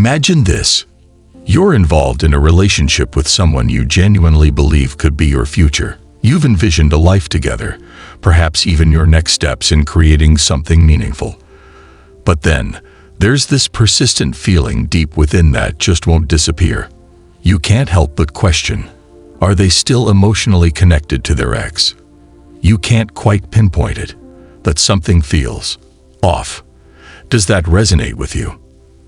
Imagine this. You're involved in a relationship with someone you genuinely believe could be your future. You've envisioned a life together, perhaps even your next steps in creating something meaningful. But then, there's this persistent feeling deep within that just won't disappear. You can't help but question, are they still emotionally connected to their ex? You can't quite pinpoint it, but something feels off. Does that resonate with you?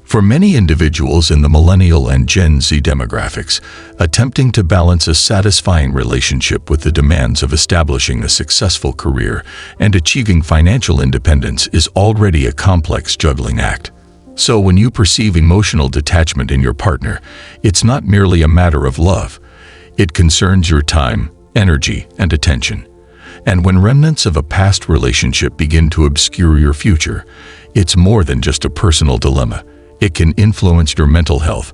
For many individuals in the Millennial and Gen Z demographics, attempting to balance a satisfying relationship with the demands of establishing a successful career and achieving financial independence is already a complex juggling act. So when you perceive emotional detachment in your partner, it's not merely a matter of love. It concerns your time, energy, and attention. And when remnants of a past relationship begin to obscure your future, it's more than just a personal dilemma. It can influence your mental health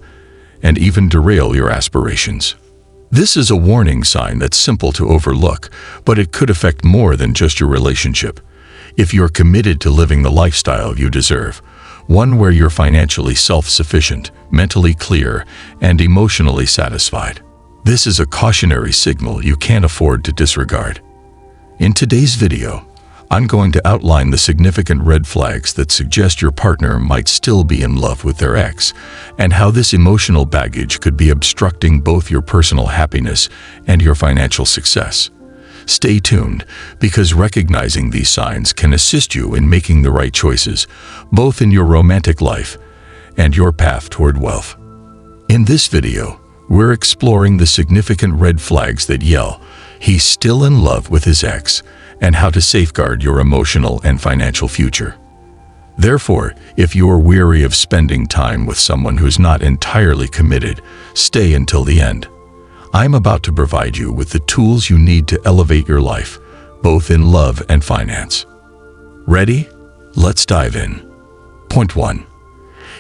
and even derail your aspirations. This is a warning sign that's simple to overlook, but it could affect more than just your relationship. If you're committed to living the lifestyle you deserve, one where you're financially self-sufficient, mentally clear, and emotionally satisfied, this is a cautionary signal you can't afford to disregard. In today's video, I'm going to outline the significant red flags that suggest your partner might still be in love with their ex, and how this emotional baggage could be obstructing both your personal happiness and your financial success. Stay tuned, because recognizing these signs can assist you in making the right choices, both in your romantic life and your path toward wealth. In this video, we're exploring the significant red flags that yell, "He's still in love with his ex," and how to safeguard your emotional and financial future. Therefore, if you're weary of spending time with someone who's not entirely committed, stay until the end. I'm about to provide you with the tools you need to elevate your life, both in love and finance. Ready? Let's dive in. Point 1.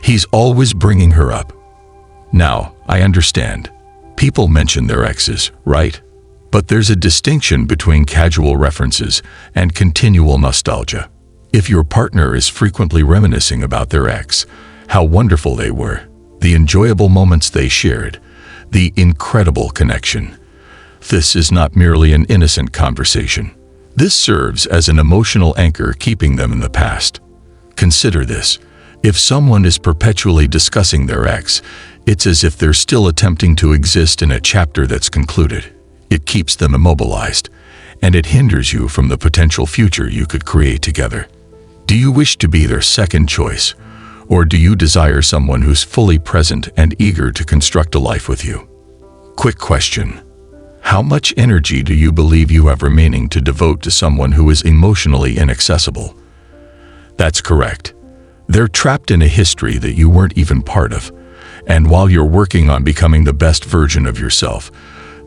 He's always bringing her up. Now, I understand. People mention their exes, right? But there's a distinction between casual references and continual nostalgia. If your partner is frequently reminiscing about their ex, how wonderful they were, the enjoyable moments they shared, the incredible connection, this is not merely an innocent conversation. This serves as an emotional anchor keeping them in the past. Consider this. If someone is perpetually discussing their ex, it's as if they're still attempting to exist in a chapter that's concluded. It keeps them immobilized, and it hinders you from the potential future you could create together. Do you wish to be their second choice, or do you desire someone who's fully present and eager to construct a life with you? Quick question. How much energy do you believe you have remaining to devote to someone who is emotionally inaccessible? That's correct. They're trapped in a history that you weren't even part of, and while you're working on becoming the best version of yourself,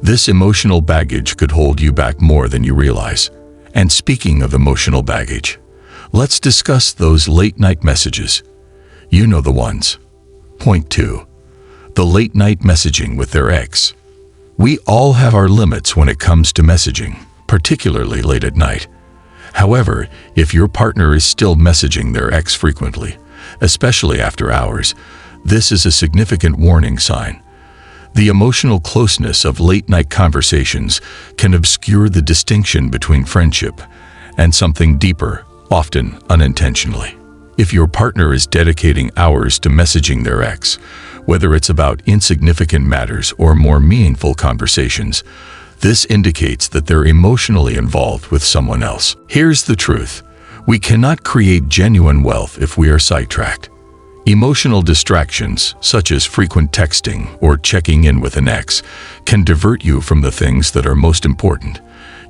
this emotional baggage could hold you back more than you realize. And speaking of emotional baggage, let's discuss those late-night messages. You know the ones. Point 2. The late-night messaging with their ex. We all have our limits when it comes to messaging, particularly late at night. However, if your partner is still messaging their ex frequently, especially after hours, this is a significant warning sign. The emotional closeness of late-night conversations can obscure the distinction between friendship and something deeper, often unintentionally. If your partner is dedicating hours to messaging their ex, whether it's about insignificant matters or more meaningful conversations, this indicates that they're emotionally involved with someone else. Here's the truth. We cannot create genuine wealth if we are sidetracked. Emotional distractions, such as frequent texting or checking in with an ex, can divert you from the things that are most important: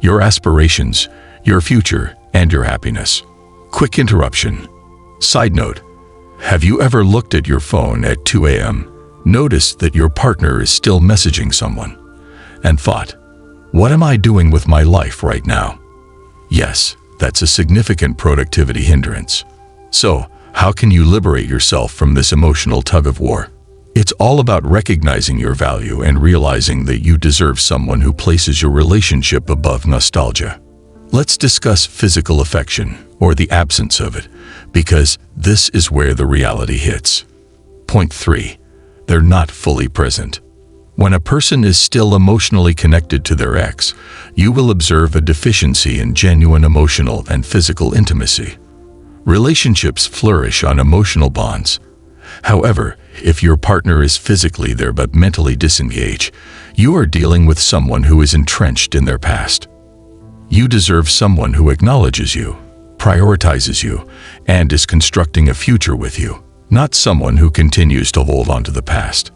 your aspirations, your future, and your happiness. Quick interruption. Side note, have you ever looked at your phone at 2 a.m., noticed that your partner is still messaging someone, and thought, "What am I doing with my life right now?" Yes, that's a significant productivity hindrance. So, how can you liberate yourself from this emotional tug-of-war? It's all about recognizing your value and realizing that you deserve someone who places your relationship above nostalgia. Let's discuss physical affection, or the absence of it, because this is where the reality hits. Point 3. They're not fully present. When a person is still emotionally connected to their ex, you will observe a deficiency in genuine emotional and physical intimacy. Relationships flourish on emotional bonds. However, if your partner is physically there but mentally disengaged, you are dealing with someone who is entrenched in their past. You deserve someone who acknowledges you, prioritizes you, and is constructing a future with you, not someone who continues to hold on to the past.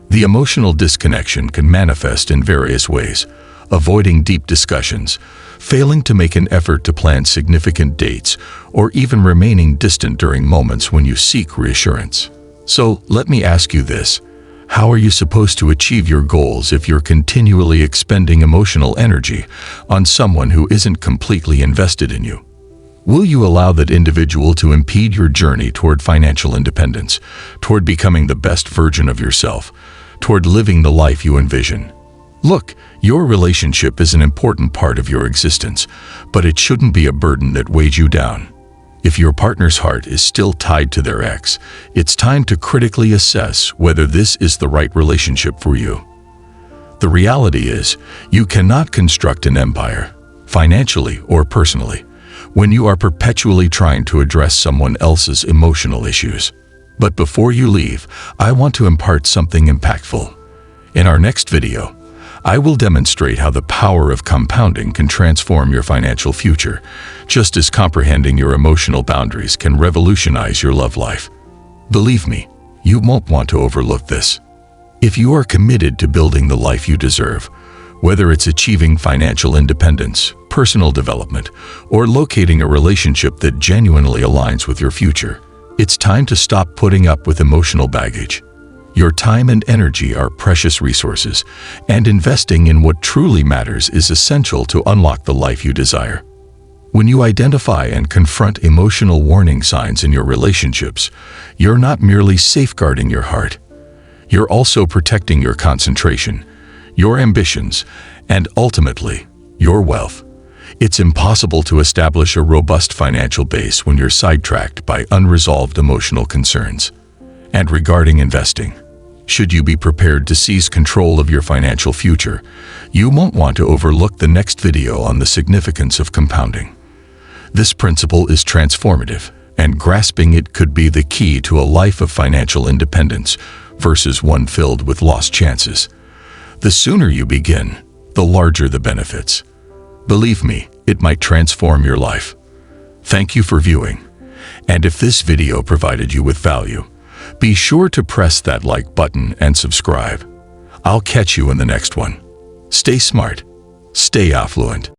The emotional disconnection can manifest in various ways: avoiding deep discussions, failing to make an effort to plan significant dates, or even remaining distant during moments when you seek reassurance. So, let me ask you this: how are you supposed to achieve your goals if you're continually expending emotional energy on someone who isn't completely invested in you? Will you allow that individual to impede your journey toward financial independence, toward becoming the best version of yourself, toward living the life you envision? Look, your relationship is an important part of your existence, but it shouldn't be a burden that weighs you down. If your partner's heart is still tied to their ex, it's time to critically assess whether this is the right relationship for you. The reality is, you cannot construct an empire, financially or personally, when you are perpetually trying to address someone else's emotional issues. But before you leave, I want to impart something impactful. In our next video, I will demonstrate how the power of compounding can transform your financial future, just as comprehending your emotional boundaries can revolutionize your love life. Believe me, you won't want to overlook this. If you are committed to building the life you deserve, whether it's achieving financial independence, personal development, or locating a relationship that genuinely aligns with your future, it's time to stop putting up with emotional baggage. Your time and energy are precious resources, and investing in what truly matters is essential to unlock the life you desire. When you identify and confront emotional warning signs in your relationships, you're not merely safeguarding your heart. You're also protecting your concentration, your ambitions, and ultimately, your wealth. It's impossible to establish a robust financial base when you're sidetracked by unresolved emotional concerns. And regarding investing, should you be prepared to seize control of your financial future, you won't want to overlook the next video on the significance of compounding. This principle is transformative, and grasping it could be the key to a life of financial independence versus one filled with lost chances. The sooner you begin, the larger the benefits. Believe me, it might transform your life. Thank you for viewing. And if this video provided you with value, be sure to press that like button and subscribe. I'll catch you in the next one. Stay smart, stay affluent.